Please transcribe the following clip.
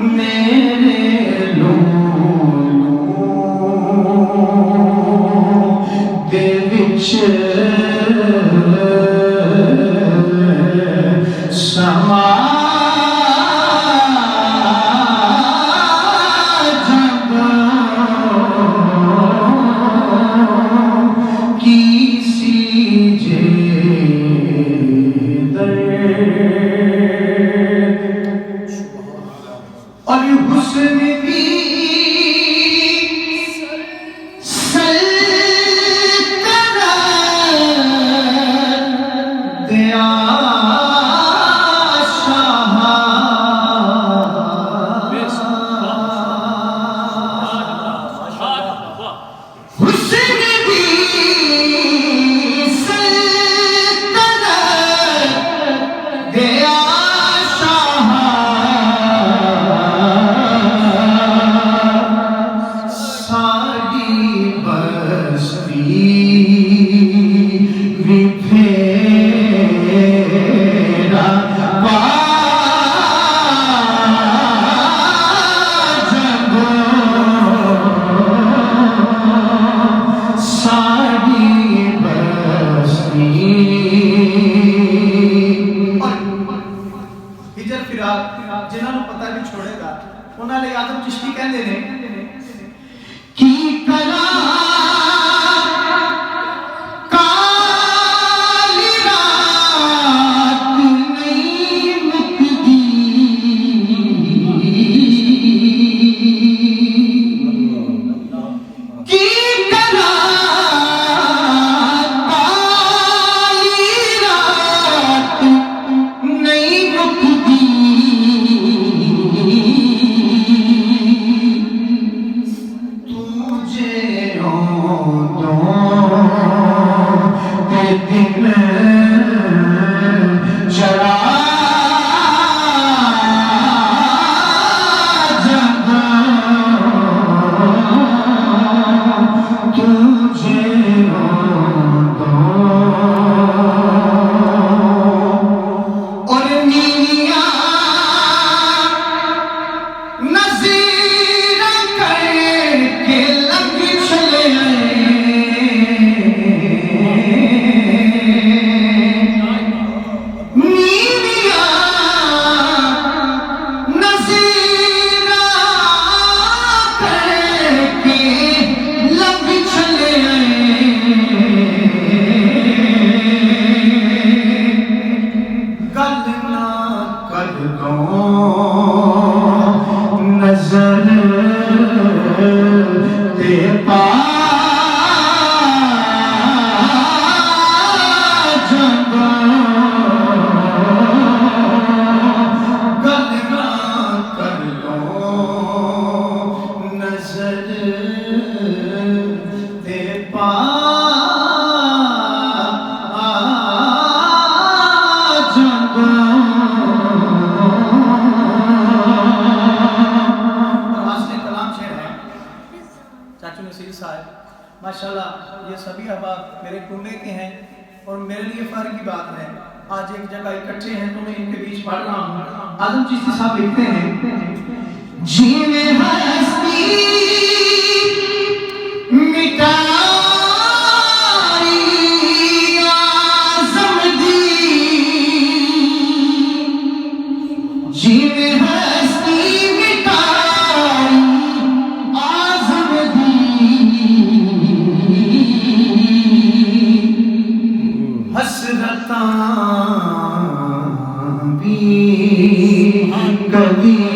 मेरे लोलो दे विच समा और हुस्न भी सल्तनत दिया शाह हुस्न भी सल्तनत दिया जिन्होंने पता नहीं छोड़ेगा उन्होंने आदम चिश्ती कहते हैं कि कला काली रात नहीं मुकदी कि कला काली रात नहीं मुकदी नजर ते पा जब गल ना कर लो नजर ते पा चाचू नसीर साहब माशाल्लाह ये सभी अहबाब मेरे कुंबे के हैं और मेरे लिए फर्क की बात है आज एक जगह इकट्ठे हैं तो मैं इनके बीच पढ़ रहा हूँ। आदम चिश्ती साहब लिखते हैं जीने हस्ती मिटाई आज़म दी जीने हसरतां भी कभी